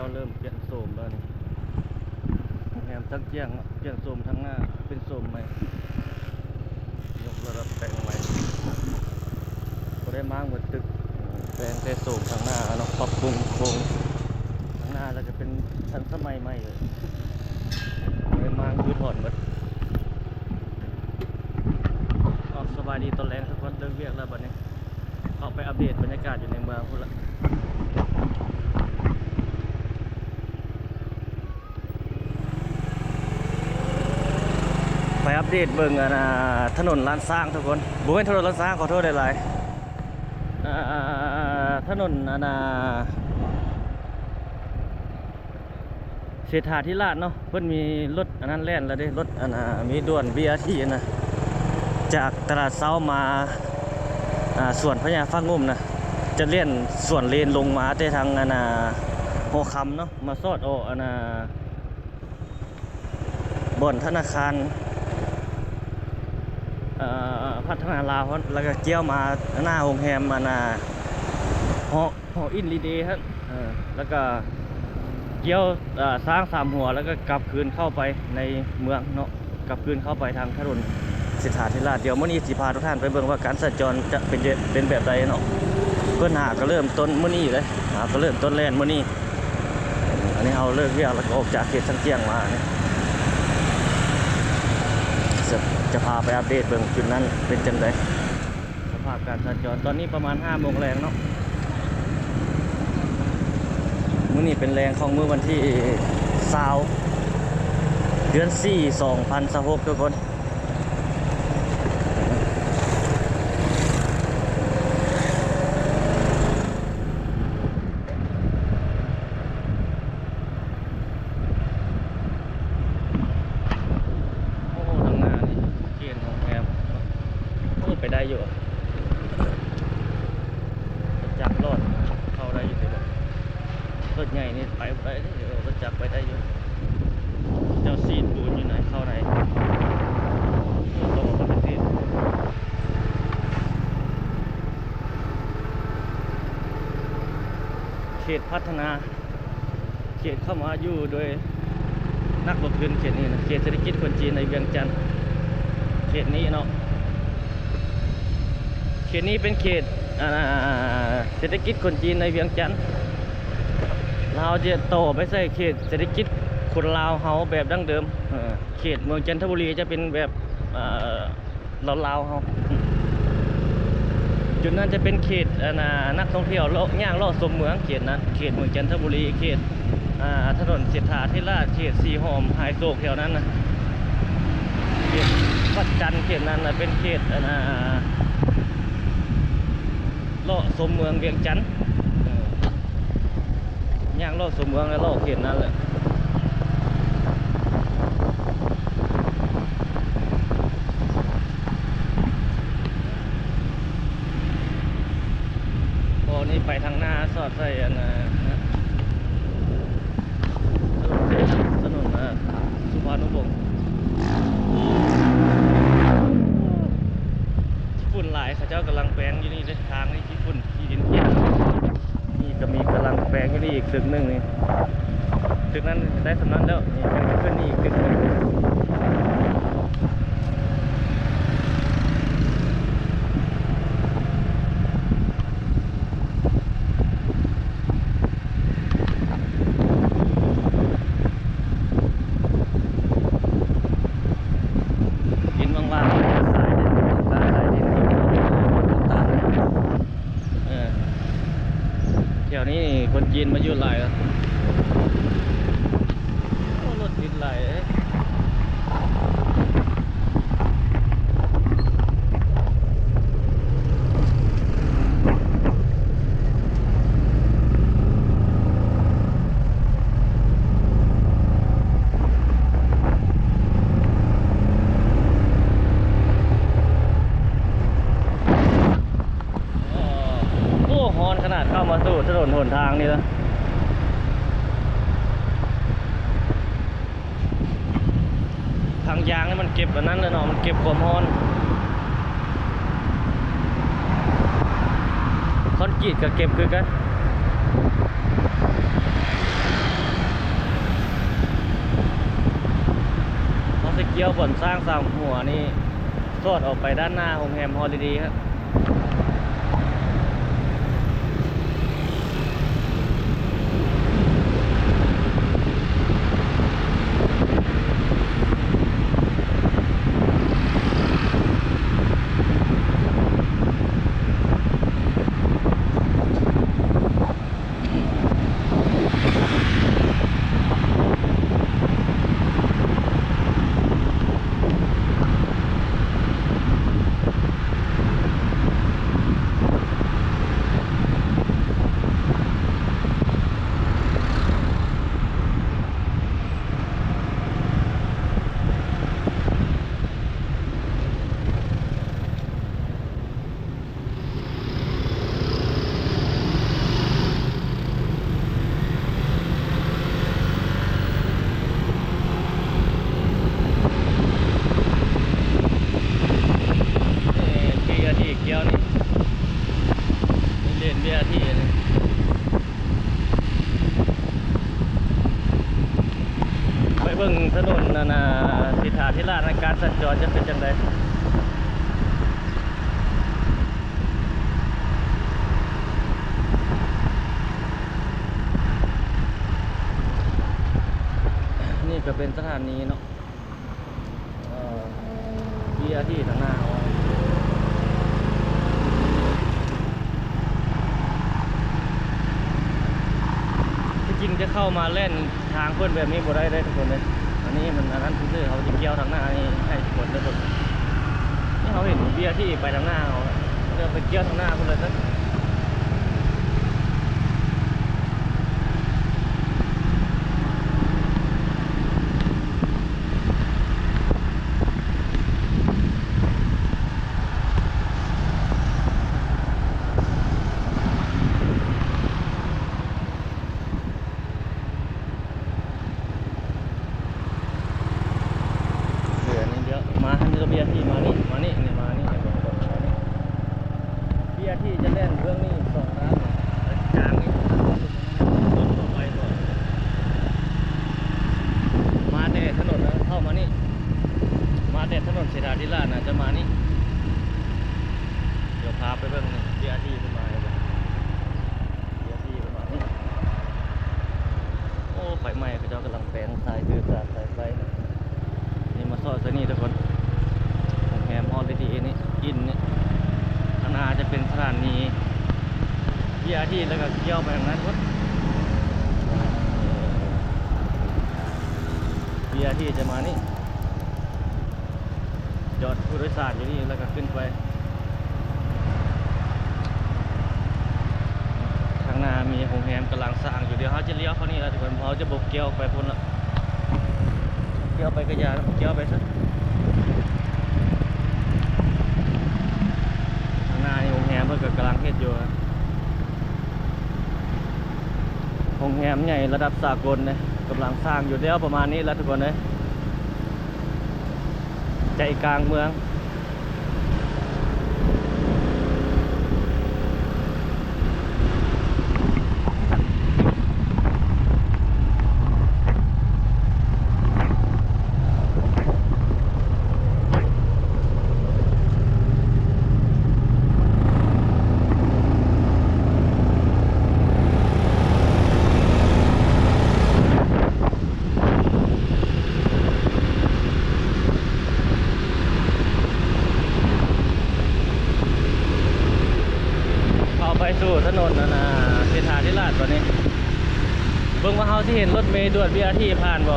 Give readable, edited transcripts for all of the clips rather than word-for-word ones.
วเริ่มเปลี่ยนโสมแล้วนี่แหมทั้งเจียงเปลี่ยนโสมทั้งหน้าเป็นโสมใหม่ยกระดับแต่งใหม่ก็ได้ม้างหมดตึกแปลงแต่โสมทั้งหน้าเนาะปรับปรุงโครงทั้งหน้าแล้วก็เป็นทันสมัยใหม่เลยได้ม้างคือถอนหมดสบายดีตอนแรงทุกคนเลิกเวียกแล้วบัดนี้เข้าไปอัปเดตบรรยากาศอยู่ในเมืองพุ่นละไปอัปเดตเบิ่งถนนลานสร้างทุกคนบุ้ยถนนลานสร้างขอโทษหลายๆถนนเศรษฐาธิราชเนาะเพิ่นมีรถอันนั้นแล่นแล้วเด้รถมีด่วน BRT นะจากตลาดเช้ามาสวนพญาฟ้างุ่มนะจะเลี่ยนส่วนเลนลงมาแต่ทางหัวคำเนาะมาซอดโอบ่อนธนาคารพัฒนาลาวแล้วก็เกี่ยวมาหน้าโรงแรมหออินลีเดย์ครับแล้วก็เกี่ยวสร้างสามหัวแล้วก็กลับคืนเข้าไปในเมืองเนาะกลับคืนเข้าไปทางถนนเศรษฐาธิราชเดี๋ยวมื้อนี้สิพาทุกท่านไปเบิ่งว่าการสัญจรจะเป็นแบบใดเนาะเพิ่นหาก็เริ่มต้นมื้อนี้เลยก็เริ่มต้นแล่นมื้อนี้อันนี้เอาเลิกเวียกแล้วก็ออกจากเขตสังเกียงมาเนี่ยจะพาไปอัปเดตเบิ่งจุดนั้นเป็นจังไดสภาพการสัญจรตอนนี้ประมาณ 5 โมงแรงเนาะมื้อนี้เป็นแรงของมื้อวันที่20เดือน4 2026ทุกคนไปได้อยู่จักรรถเข้าได้อยู่แต่รถใหญ่นี่ไปได้เดี๋ยวรถจักรไปได้อยู่เจ้าซีดปูนอยู่ไหนเข้าไหนต้องมาเป็นซีดเขตพัฒนาเขตเข้ามาอยู่โดยนักลงทุนเขตนี้นะเขตเศรษฐกิจคนจีนในเวียงจันทร์เขตนี้เนาะเขตนี้เป็นเขตเศรษฐกิจคนจีนในเวียงจันทร์เราจะโตไปใส่เขตเศรษฐกิจคนลาวเฮาแบบดั้งเดิมเขตเมืองจันทบุรีจะเป็นแบบลาวเฮาจุดนั้นจะเป็นเขตนักท่องเที่ยวย่างเลาะชมเมืองเขตนั้นเขตเมืองจันทบุรีเขตถนนเศรษฐาธิราชเขตสีหอมไฮโซกแถวนั้นนะเขตวัดจันทร์เขตนั้นเป็นเขตเลาะชมเมืองเวียงจันทร์ย่างเลาะชมเมืองแล้วเลาะเขตนั้นแหละพอนี้ไปทางหน้าสอดใส่ถนนสุภานุวงศ์ฝุ่นหลายข้าเจ้ากำลังแปลงอยู่นี่เลยทางนี้ที่ฝุ่นที่ดินเที่ยงนี่ก็มีกำลังแปลงอยู่นี่อีกตึกหนึ่งนี่ตึกนั้นได้สำนักแล้วนี่ยังขึ้นนี่อีกตึกหนึ่งกินว่างๆสายดินสายดินต่างแถวนี้คนจีนมาอยู่หลายรถติดหลายฮอนขนาดเข้ามาสู่ถนนหนทางนี่แล้วทางยางนี่มันเก็บแบบนั้นเลยเนาะมันเก็บความฮอนคอนกรีตกับเก็บคือกัน ยวบ่อนสร้างสามหัวนี่สอดออกไปด้านหน้าโรงแรมฮอลิเดย์ครับเกียวนี่เล่นเบียร์ที่นี่ไปเบิ่งถนนนาสิทธาธิราชในการสัญจรจะเป็นจังไดนี่ก็เป็นสถานีเนาะเบียร์ที่ทางหน้าจริงจะเข้ามาเล่นทางเพื่อนแบบนี้บ่ได้ทุกคนเลยอันนี้มันอันนั้นคือเขาจะเกี่ยวทางหน้านี่ให้ทุกคนได้หมดนี่เขาเห็นเบียร์ที่ไปทางหน้าเขาเดินไปเกี่ยวทางหน้าเพื่อนเลยนะมาฮันนี่ก็เบียร์ที่มานี่นี่มานี่เบียร์ที่จะเล่นเรื่องนี้สองร้านจางนี่รถต่อไปก่อนมาแต่ถนนนะเข้ามานี่มาแต่ถนนเสนาธิราชนะจะมานี่เดี๋ยวพาไปเบิ่งนี่เบียร์ที่จะมาเลยเบียร์ที่ประมาณนี้โอ้ไฟไหม้เขาเจ้ากำลังแปลงสายสื่อสารสายไฟนี่มาซอยซะนี่ทุกคนแฮมฮอลลิเดย์นี่กินนี่ข้างหน้าจะเป็นสถานีเบียร์ที่แล้วก็เกี่ยวไปทางนั้นวัดเบียร์ที่จะมานี่จอดผู้โดยสารอยู่นี่แล้วก็ขึ้นไปข้างหน้ามีโรงแรมกำลังสร้างอยู่เดี๋ยวเขาจะเลี้ยวเข้านี่แล้วทุกคนเขาจะบุกเกี่ยวไปพ้นละเกี่ยวไปกระยาเกี่ยวไปซะข้างหน้านี่โรงแรมเพิ่งกำลังเฮ็ดอยู่โรงแรมใหญ่ระดับสากลเนี่ยกำลังสร้างอยู่แล้วประมาณนี้แล้วทุกคนเลยใจกลางเมืองไปสู่ถนนเสนาธิราชตอนนี้เบิ่งว่าเฮาที่เห็นรถเมล์ด่วน BRT ผ่านบ่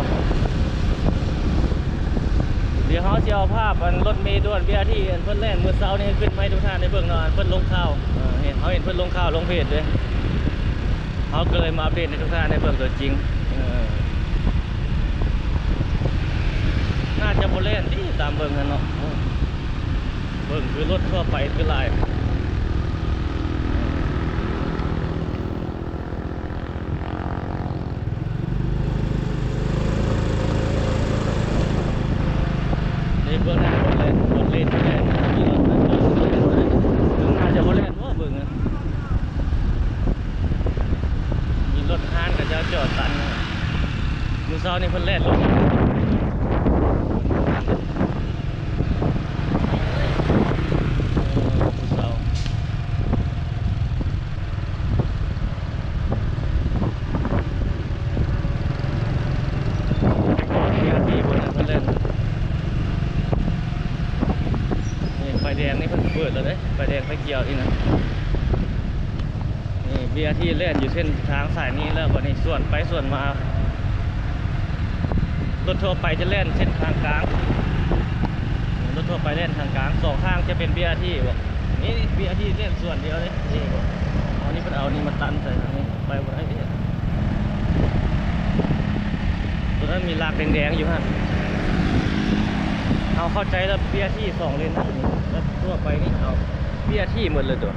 เดี๋ยวเฮาสิเอาภาพรถเมล์ด่วน BRT เพิ่นแล่นมื้อเช้านี้ขึ้นมาให้ทุกท่านได้เบิ่งเนาะเพิ่นลงข่าวเห็นเพิ่นลงข่าวลงเพจเด้เฮาก็เลยมาอัปเดตให้ทุกท่านได้เบิ่งตัวจริงน่าจะบ่แล่นที่ตามเบิ่งกันเนาะเบิ่งคือรถทั่วไปคือหลายเบื้องหน้าบนเลนที่แล่นมีรถน่าจะบนเลนว่าเบื้องนะมีรถฮานกับเจ้าจอดตันมือซ้อนนี่เพิ่นแล่นลง BRT เล่นอยู่เส้นทางสายนี้แล้ววันนี้ส่วนไปส่วนมารถทั่วไปจะเล่นเส้นทางกลางรถทั่วไปเล่นทางกลาง2ข้างจะเป็น BRT บอกนี่ BRT เล่นส่วนเดียวเลยนี่บอกเอานี่มันเอานี่มาตันใส่ทางนี้ไปหมดไอ้นี่ตรงนั้นมีลากแดงๆอยู่ฮะเอาเข้าใจแล้ว BRT 2 เลนนะนี่แล้วทั่วไปนี่เอา BRT หมดเลยตัว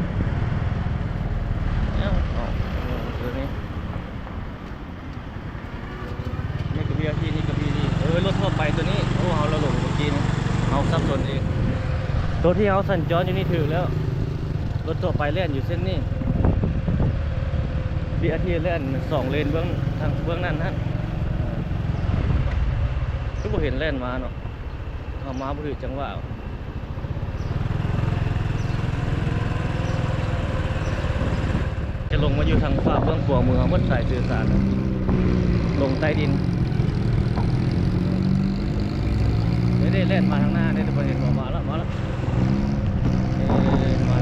ตัวนี้นี่ก็ BRT นี่ก็ BRT รถทั่วไปตัวนี้โอ้เราหลงเมื่อกี้นี่เอาซับซ้อนเองตัวที่เขาสัญจรอยู่นี่ถือแล้วรถทั่วไปเล่นอยู่เส้นนี้ BRT เล่น2 เลนเบื้องทางเบื้องนั้นนะก็บ่เห็นเล่นมาเนาะเขามาบ่ถือจังหวะจะลงมาอยู่ทางฝ่าเบื้องขวามือเมื่อสายสื่อสารลงใต้ดินได้เล่นมาทางหน้าได้แต่พอเห็นมาแล้วมาท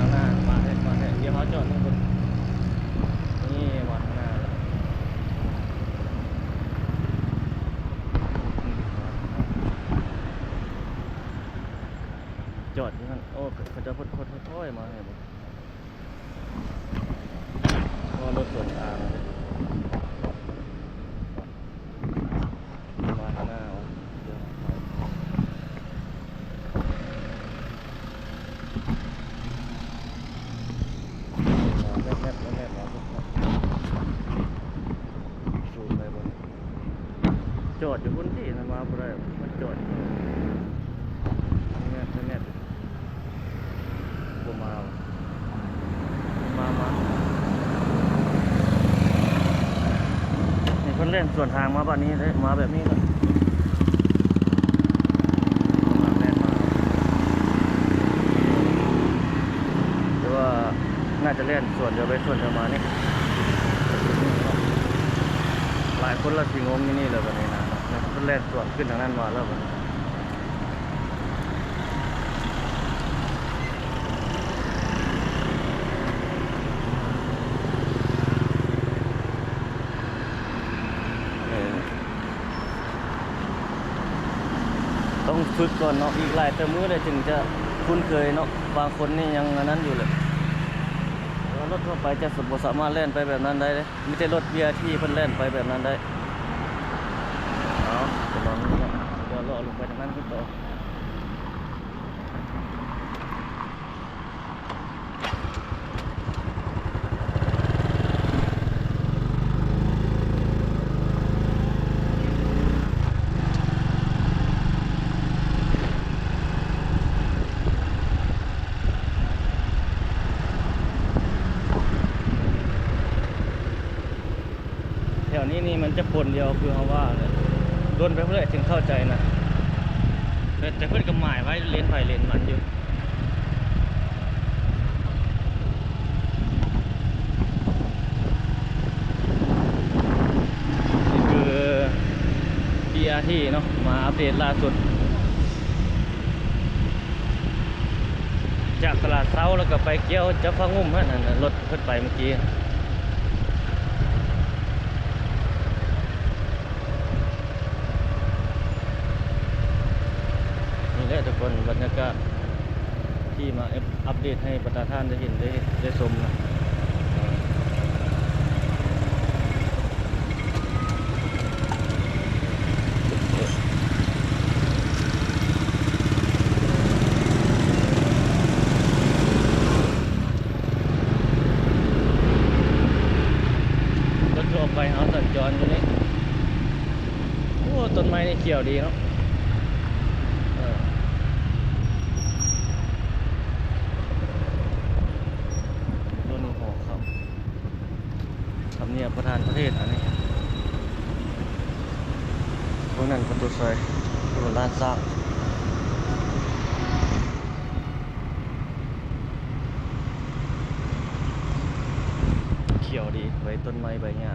างหน้ามาเดี๋ยวเขาจอดนี่คนนี่มาทางหน้าจอดที่นั่นโอ้เขาจะพดค่อยมาเนี่ยว่ารถส่วนทางมาทางหน้าจอดอยู่บนที่นะมาบ่ได้มันจอดแน่บ่มานี่คนเล่นส่วนทางมาบ้านนี้เลยมาแบบนี้เลยมาแน่นมาแต่ว่าน่าจะเล่นส่วนเดียวไปส่วนเดียวมานี่หลายคนละสิงงนี่เลยวันนี้นะคนเล่นส่วนขึ้นทางนั้นมาแล้ววันนี้ต้องฝึกก่อนเนาะอีกหลายเติมมือเลยถึงจะคุ้นเคยเนาะบางคนนี่ยังอันนั้นอยู่เลยรถทั่วไปจะสามารถเล่นไปแบบนั้นได้เลยไม่ใช่รถ BRT เพิ่นเล่นไปแบบนั้นได้จะลองนี่เนาะเดี๋ยวรอลงไปทางนั้นขึ้นต่อแถวนี้นี่มันจะปนเดียวคือเขาว่าโดนไปเพื่อถึงเข้าใจนะแต่เพื่อนก็หมายไว้เลนไฟเลนมันอยู่นี่คือ BRT เนาะมาอัปเดตล่าสุดจากตลาดเช้าแล้วก็ไปเกี่ยวจับพะงุ่มฮะนั่นรถเพิ่นไปเมื่อกี้ทุกคนบรรยากาศที่มาอัปเดตให้ประชาชนได้เห็นได้ชมนะรถทั่วไปเขาสัญจรอยู่นี่โอ้ต้นไม้นี่เขียวดีเนาะทำเนียบประธานประเทศอันนี้พวกนั้นประตูซอยถนนลาดสร้างเขียวดีใบต้นไม้ใบหญ้า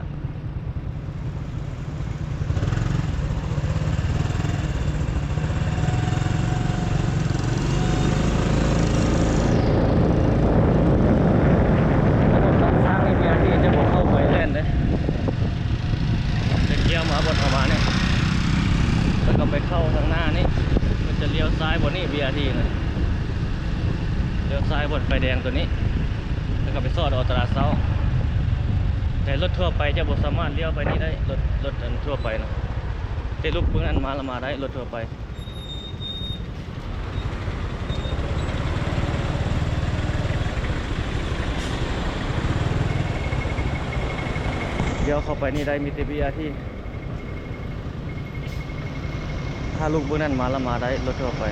ถนนลาดสร้างนี่ BRT จะบอก ก็ไปเข้าทางหน้านี่มันจะเลี้ยวซ้ายบนนี่ BRT นะเลี้ยวซ้ายบนไฟแดงตัวนี้แล้วก็ไปซอดตลาดเช้าแต่รถทั่วไปจะบ่สามารถเลี้ยวไปนี่ได้รถอันทั่วไปนะแต่ลูกเบื้องนั้นมาละมาได้รถทั่วไปเดี๋ยวเข้าไปนี่ได้มีแต่ BRT ถ้าลูกเบื้องนั้นมาละมาได้รถทั่วไป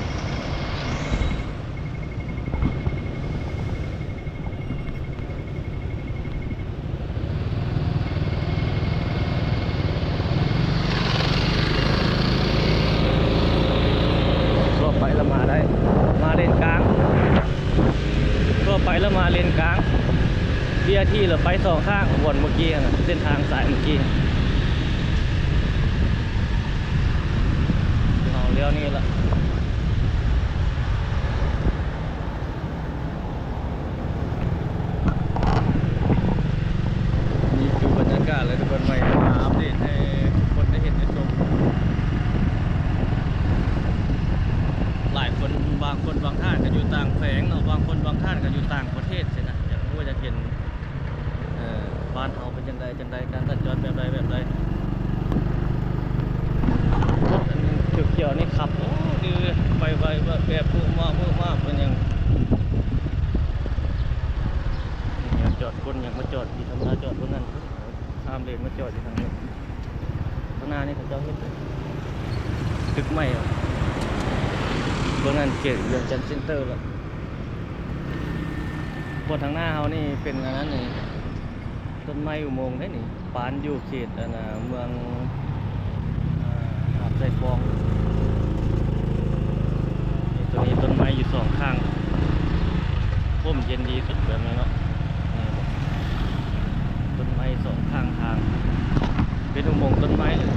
ทั่วไปละมาได้มาเลนกลางทั่วไปละมาเลนกลาง BRT เราไปสองข้างวนเมื่อกี้นะเส้นทางสายเมื่อกี้เราเลี้ยวนี่ละนี่คือบรรยากาศเลยทุกคนใหม่มาอัปเดตให้คนได้เห็นได้ชมหลายคนบางคนบางท่านก็อยู่ต่างแฝงเนาะบางคนบางท่านก็อยู่ต่างประเทศใช่นะอยากรู้ว่าจะเห็นบ้านเฮาเป็นจังใดการสัญจรแบบใดรถอันนี้เขียวๆนี่ขับโอ้ดีไปแบบพูมากเป็นยังจอดคนยังมาจอดที่ทำนาจอดตรงนั้นข้ามเลนมาจอดที่ทางนี้ข้างหน้านี่เขาเจ้าเฮ็ดตึกใหม่ตรงนั้นเขตเวียงจันทร์เซ็นเตอร์แล้วบนทางหน้าเฮานี่เป็นอันนั้นนี่ต้นไม้อุโมงค์ได้นี่ปานอยู่เขตอันน่ะเมืองหาดไซฟองนี่ตัวนี้ต้นไม้อยู่สองข้างร่มเย็นดีสุดแบบนี้เนาะต้นไม้สองข้างทางเป็นอุโมงค์ต้นไม้เลย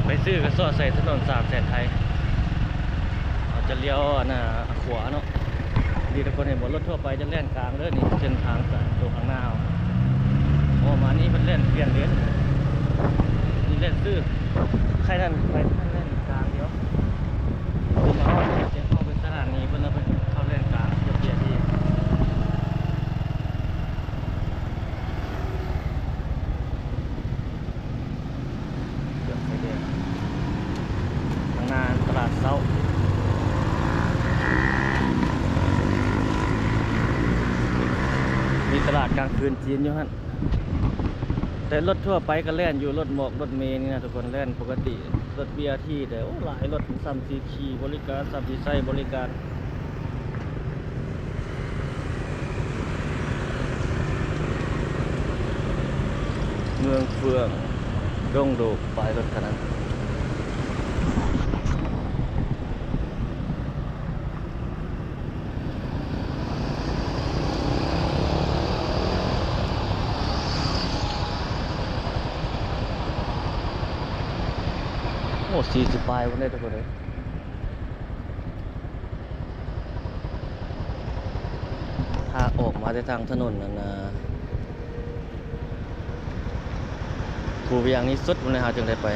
ไปซื้อกระสอบใส่ถนน3 แสนไทยเราจะเลี้ยวน่ะขวาเนาะดีทุกคนเห็นบนรถทั่วไปจะเล่นกลางเด้อนี่เส้นทางสายตัวข้างหน้าพอมานี่มันเล่นเปลี่ยนเลนนี่เล่นซื้อใครนั่นไปเล่นกลางเดียวผมเอาเสียงเข้าไปสถานีเพื่อนเราไปเข้าเล่นกลางเบียร์ดีเกือบไฟแดงข้างหน้าตลาดเช้ามีตลาดกลางคืนจีนอยู่ฮะแต่รถทั่วไปก็แล่นอยู่รถหมอกรถเมล์นี่นะทุกคนแล่นปกติรถ BRT แต่โอ้หลายรถซ้ำสีขี่บริการซ้ำสีใช้บริการเมืองเฟืองดงโดกปลายรถคันนั้นโอ้40 ปลายวันได้ทุกคนเลยถ้าออกมาในทางถนนนั่นนะภูเวียงนี้สุดวันนี้หาจึงได้ไป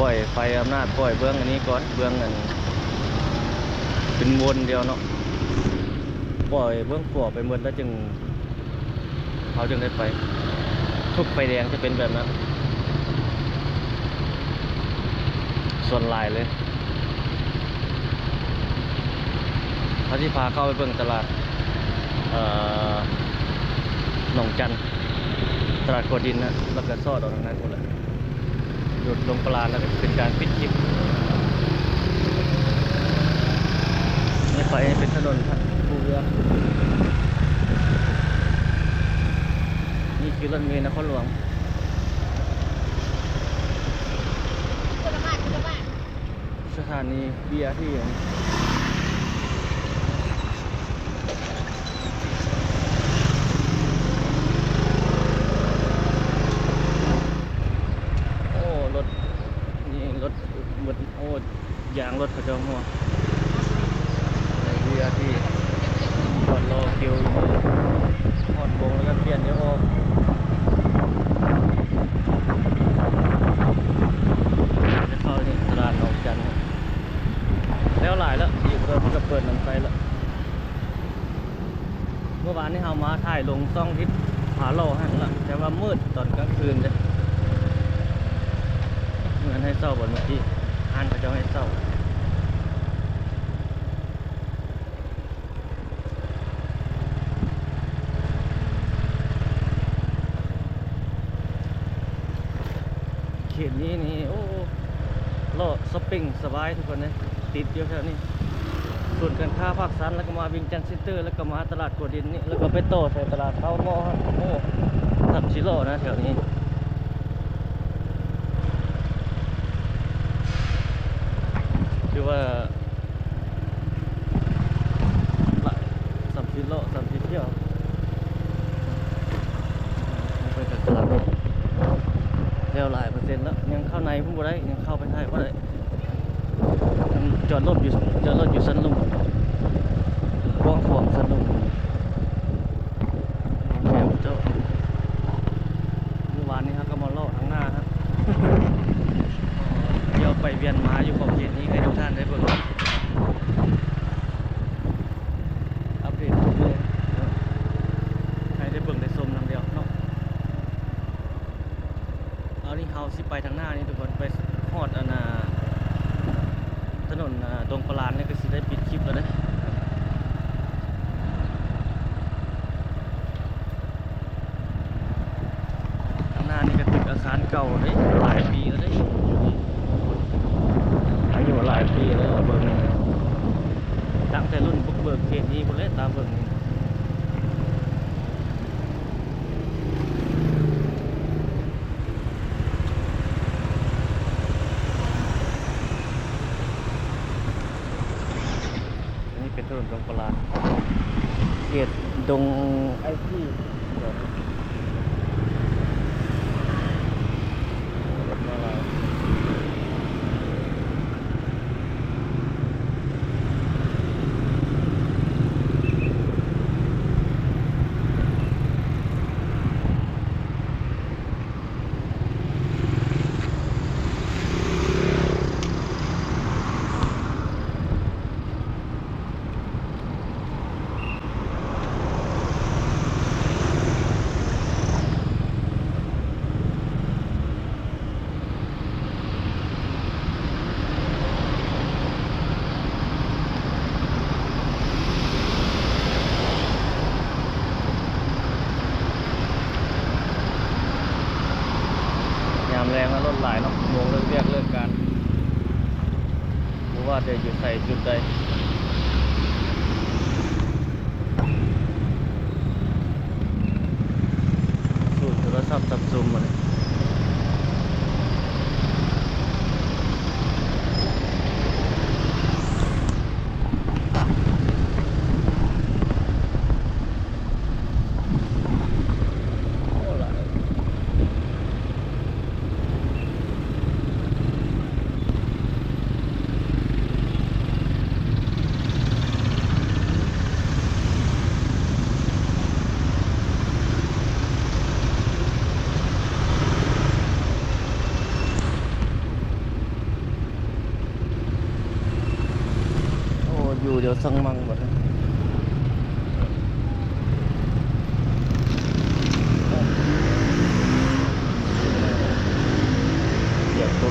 ปล่อยไฟอำนาจปล่อยเบื้องอันนี้ก่อนเบื้องอันเป็นวนเดียวเนาะปล่อยเบื้องขวาไปหมดแล้วจึงเขาจึงได้ไปทุกไฟแดงจะเป็นแบบนั้นส่วนลายเลยเขาที่พาเข้าไปเบิ่งตลาดหนองจันตลาดโคดินนะแล้วก็ซอดออกทางนั้นหมดเลยหยุดลงปลาแล้วก็เป็นการปิดคลิปนี่ไปเป็นถนนภูเรือนี่คือรถเมล์นครหลวงสถานี BRT โอ้รถนี่รถหมดโอ้ยางรถเขาจะหัวใน BRT จอดรอคิวฮอดโบ แล้วเมื่อวานนี้เรามาถ่ายลงซ่องทิศผาโลหันละแต่ว่ามืดตอนกลางคืนเลยเหมือนให้เศร้าบนเมื่อกี้อ่านเขาจะให้เศร้าเขตนี้นี่โอ้โลช้อปปิ้งสบายทุกคนเลยติดเยอะแค่นี้ส่วนการค้าภาคสันแล้วก็มาวิงจันทร์เซ็นเตอร์แล้วก็มาตลาดกัวดินนี่แล้วก็ไปโตใส่ตลาดเข้าหม้อโอ้ทับชิโร่นะแถวนี้คือว่าหลาย3 กิโลเที่ยวมันเป็นตลาดนี่แล้วหลายเปอร์เซ็นต์แล้วยังเข้าในพุ่งบ่ได้ยังเข้าไปได้บ่ได้จอดรถอยู่สันลุมกว้างขวางสันลุมแถวเจ้าเมื่อวานนี้ครับก็มาเลาะทางหน้าครับเดี๋ยวไปเวียนมาอยู่ของเขตนี้ให้ทุกท่านได้เบิ่งอัปเดตเรื่อยๆให้ได้เบิ่งได้ชมนำเดียวเนาะเอานี่เฮาสิไปทางหน้านี่ทุกคนไปฮอดถนนตรงปลานนี่ก็สิได้ปิดคลิปแล้วนะข้างหน้านี่ก็ตึกอาคารเก่าเลยหลายปีแล้วได้อายุหลายปีแล้วเบิ่งตั้งแต่รุ่นบุกเบิกเขตนี้พุ่นเลยตามเบิ่งเป็นถนนตรงปลาเขตดงไอที่แรงแล้วรถหลายเนาะวงเลิกเรียกเลิกการรู้ว่าจะอยู่ใส่จุดใดสูตรโทรศัพท์ซัมซุงมาเลยอยู่เดี๋ยวสั่งมังหมดเดี๋ยวตัว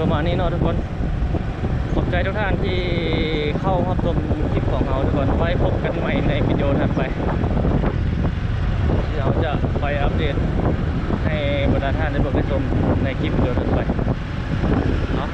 ประมาณนี้เนาะทุกคนขอบใจทุกท่านที่เข้ารับชมคลิปของเราทุกคนไว้พบกันใหม่ในวิดีโอถัดไปเดี๋ยวจะไปอัปเดตให้บรรดาท่านได้เบิ่งได้ชมในคลิปวิดีโอถัดไปเนาะ